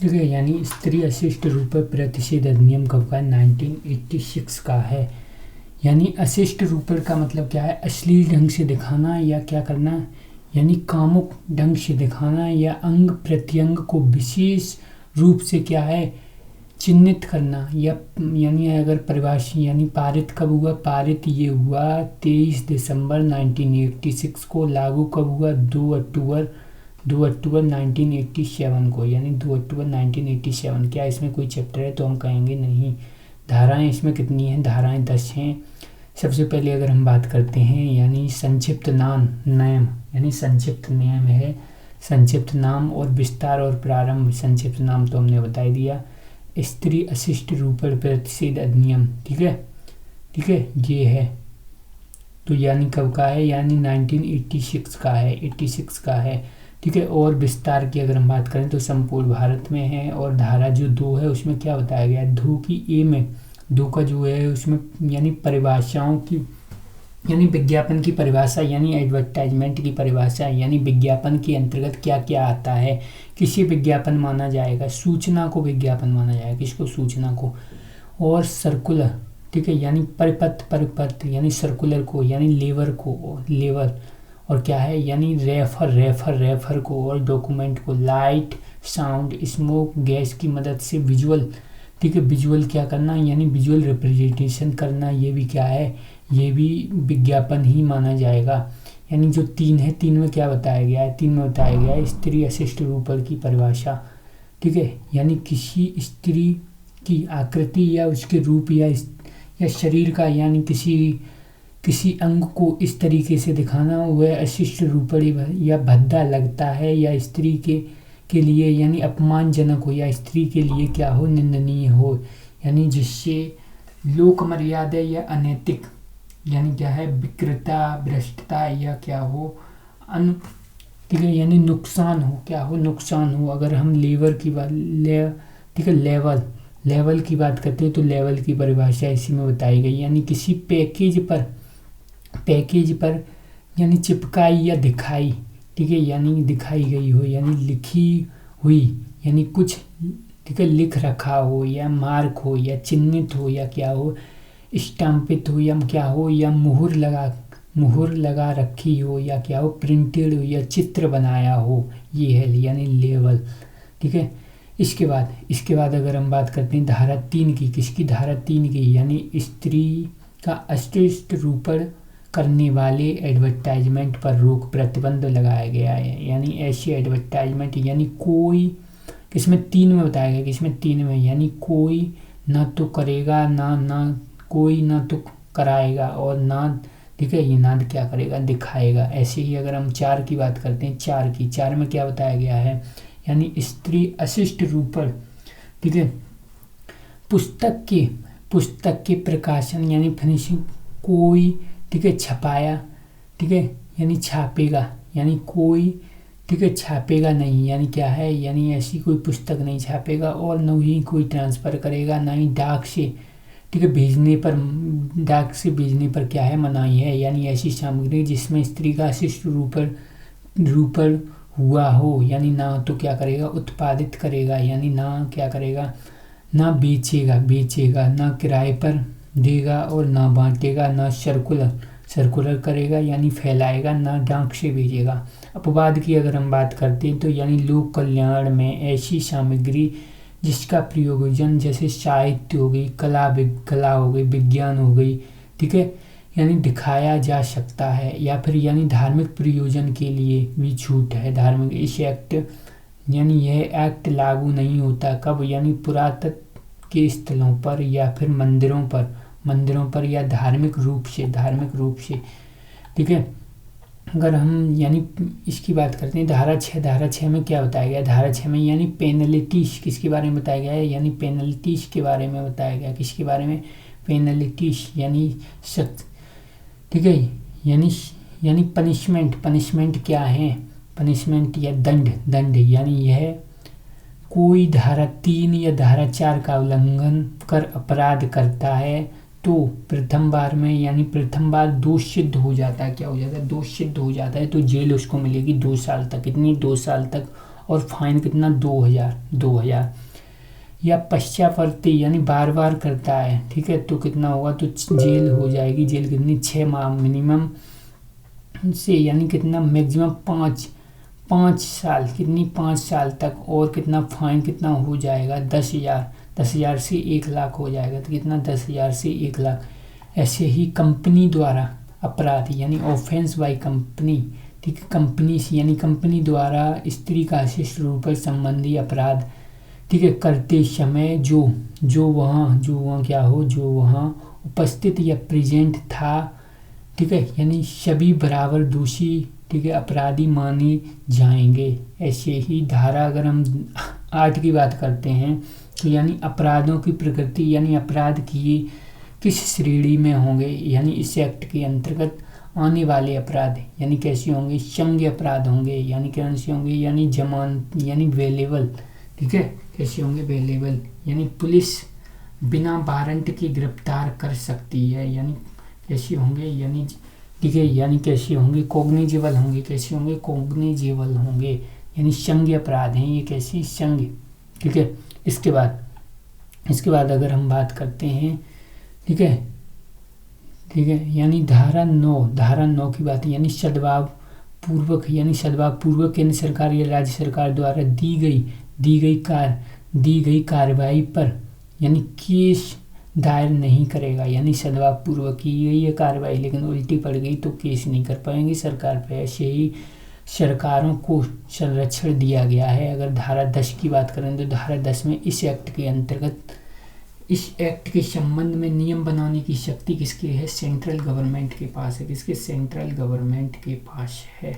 ठीक है। यानी स्त्री अशिष्ट रूपर प्रतिषेध अधिनियम कब का है? 1986 का है। यानी अशिष्ट रूपर का मतलब क्या है? अश्लील ढंग से दिखाना या क्या करना, यानी कामुक ढंग से दिखाना या अंग प्रत्यंग को विशेष रूप से क्या है चिन्हित करना, या यानी अगर परिभाषा यानी पारित कब हुआ? पारित ये हुआ 23 दिसंबर 1986 को। लागू कब हुआ? 2 अक्टूबर 1987 को, यानी 2 अक्टूबर 1987। क्या इसमें कोई चैप्टर है? तो हम कहेंगे नहीं। धाराएं इसमें कितनी हैं? धाराएं 10 हैं। सबसे पहले अगर हम बात करते हैं यानी संक्षिप्त नाम यानी संक्षिप्त नियम है, संक्षिप्त नाम और विस्तार और प्रारंभ। संक्षिप्त नाम तो हमने बता ही दिया, स्त्री अशिष्ट रूपर प्रतिषेध अधिनियम। ठीक है, ठीक है, ये है। तो यानी कब का है? यानी 1986 का है, 86 का है। ठीक है। और विस्तार की अगर हम बात करें तो संपूर्ण भारत में है। और धारा जो 2 है उसमें क्या बताया गया है? 2 की ए में, 2 का जो है उसमें यानी परिभाषाओं की, यानी विज्ञापन की परिभाषा, यानी एडवर्टाइजमेंट की परिभाषा, यानी विज्ञापन के अंतर्गत क्या क्या आता है, किसी विज्ञापन माना जाएगा, सूचना को विज्ञापन माना जाएगा, किसको? सूचना को। और सर्कुलर, ठीक है, यानी परिपत्र यानी सर्कुलर को, यानी लेवर और क्या है यानी रेफर को, और डॉक्यूमेंट को। लाइट, साउंड, स्मोक, गैस की मदद से विजुअल, ठीक है, विजुअल क्या करना, यानी विजुअल रिप्रेजेंटेशन करना, ये भी क्या है? ये भी विज्ञापन ही माना जाएगा। यानी जो 3 है, 3 में क्या बताया गया है? 3 में बताया गया है स्त्री अशिष्ट रूपर की परिभाषा। ठीक है, यानी किसी स्त्री की आकृति या उसके रूप या शरीर का, यानी किसी अंग को इस तरीके से दिखाना वह अशिष्ट रूपर या भद्दा लगता है, या स्त्री के लिए यानी अपमानजनक हो, या स्त्री के लिए क्या हो? निंदनीय हो, यानी जिससे लोक मर्यादा या अनैतिक, यानी क्या है? विकृता, भ्रष्टता या क्या हो? ठीक है, यानी नुकसान हो, क्या हो? नुकसान हो। अगर हम लेवर की बात ठीक है, लेवल की बात करते हैं तो लेवल की परिभाषा इसी में बताई गई, यानी किसी पैकेज पर यानी चिपकाई या दिखाई, ठीक है, यानी दिखाई गई हो, यानी लिखी हुई, यानी कुछ, ठीक है, लिख रखा हो, या मार्क हो, या चिन्हित हो, या क्या हो? स्टाम्पित हो, या क्या हो? या मुहर लगा रखी हो, या क्या हो? प्रिंटेड हो, या चित्र बनाया हो, ये है यानी लेवल। ठीक है। इसके बाद अगर हम बात करते हैं धारा 3 की, किसकी? धारा 3 की, यानी स्त्री का अशिष्ट रूपर करने वाले एडवर्टाइजमेंट पर रोक, प्रतिबंध लगाया गया है। यानी ऐसी एडवर्टाइजमेंट, यानी कोई, किसमें? 3 में बताया गया, किसमें? 3 में, यानी कोई ना तो करेगा, कोई ना तो कराएगा, और ना, ठीक है, ये ना क्या करेगा? दिखाएगा। ऐसे ही अगर हम 4 की बात करते हैं, 4 में क्या बताया गया है? यानी स्त्री अशिष्ट रूपर, ठीक है, पुस्तक के प्रकाशन यानी फिनिशिंग, कोई, ठीक है, छपाया, ठीक है, यानी छापेगा, यानी कोई, ठीक है, छापेगा नहीं, यानी क्या है? यानी ऐसी कोई पुस्तक नहीं छापेगा, और न ही कोई ट्रांसफ़र करेगा, ना ही डाक से, ठीक है, डाक से भेजने पर क्या है? मनाही है। यानी ऐसी सामग्री जिसमें स्त्री का अशिष्ट रूपर हुआ हो, यानी ना तो क्या करेगा? उत्पादित करेगा, यानी ना क्या करेगा? ना बेचेगा, ना किराए पर देगा, और ना बांटेगा, ना सर्कुलर करेगा यानी फैलाएगा, ना डाक से भेजेगा। अपवाद की अगर हम बात करते हैं तो यानी लोक कल्याण में ऐसी सामग्री जिसका प्रयोजन जैसे साहित्य हो गई, कला हो गई, विज्ञान हो गई, ठीक है, यानी दिखाया जा सकता है, या फिर यानी धार्मिक प्रयोजन के लिए भी छूट है। धार्मिक इस एक्ट, यानी यह एक्ट लागू नहीं होता कब? यानी पुरातत्व के स्थलों पर, या फिर मंदिरों पर, या धार्मिक रूप से, ठीक है। अगर हम यानी इसकी बात करते हैं धारा 6 में क्या बताया गया? धारा 6 में यानी पेनल्टीज किसके बारे में बताया गया है? यानी पेनल्टीज के बारे में बताया गया। किसके बारे में? पेनल्टीज यानी सख्त, ठीक है, यानी पनिशमेंट क्या है? पनिशमेंट या दंड, यानी यह कोई धारा 3 या धारा 4 का उल्लंघन कर अपराध करता है तो प्रथम बार दोष सिद्ध हो जाता है। क्या हो जाता है? दोष सिद्ध हो जाता है तो जेल उसको मिलेगी 2 साल तक। कितनी? 2 साल तक। और फाइन कितना 2000। या पश्चावर्ती यानी बार बार करता है, ठीक है, तो कितना होगा, तो जेल हो जाएगी। जेल कितनी 6 माह मिनिमम से, यानी कितना मैक्सिमम 5 साल, कितनी 5 साल तक। और कितना फाइन कितना हो जाएगा 10,000 से 1 लाख हो जाएगा। तो कितना 10,000 से 1 लाख। ऐसे ही कंपनी द्वारा अपराध यानी ऑफेंस बाय कंपनी, ठीक है, कंपनी से यानी कंपनी द्वारा स्त्री का शिष्ट रूप पर संबंधी अपराध, ठीक है, करते समय जो वहाँ क्या हो, जो वहाँ उपस्थित या प्रेजेंट था, ठीक है, यानी सभी बराबर दोषी, ठीक है, अपराधी माने जाएंगे। ऐसे ही धारा अगर हम 8 की बात करते हैं तो यानी अपराधों की प्रकृति, यानी अपराध किए किस श्रेणी में होंगे, यानी इस एक्ट के अंतर्गत आने वाले अपराध यानी कैसे होंगे, संज्ञेय अपराध होंगे, यानी कैसे होंगे, यानी जमानत यानी वेलेबल, ठीक है, कैसे होंगे वेलेबल, यानी पुलिस बिना वारंट के गिरफ्तार कर सकती है, यानी कैसे होंगे, यानी ठीक है, यानी कैसे होंगे कॉग्निजेबल होंगे, कैसे होंगे कॉग्निजेबल होंगे, यानी संज्ञेय अपराध हैं ये, कैसे संज्ञेय, ठीक है। इसके बाद अगर हम बात करते हैं, ठीक है, यानी धारा 9 की बात है, यानी सद्भाव पूर्वक केंद्र सरकार या राज्य सरकार द्वारा दी गई कार्रवाई पर यानी केस दायर नहीं करेगा, यानी सद्भाव पूर्वक की गई है कार्रवाई लेकिन उल्टी पड़ गई तो केस नहीं कर पाएंगे सरकार पे। ऐसे ही सरकारों को संरक्षण दिया गया है। अगर धारा 10 की बात करें तो धारा 10 में इस एक्ट के अंतर्गत इस एक्ट के संबंध में नियम बनाने की शक्ति किसकी है, सेंट्रल गवर्नमेंट के पास है। किसके, सेंट्रल गवर्नमेंट के पास है।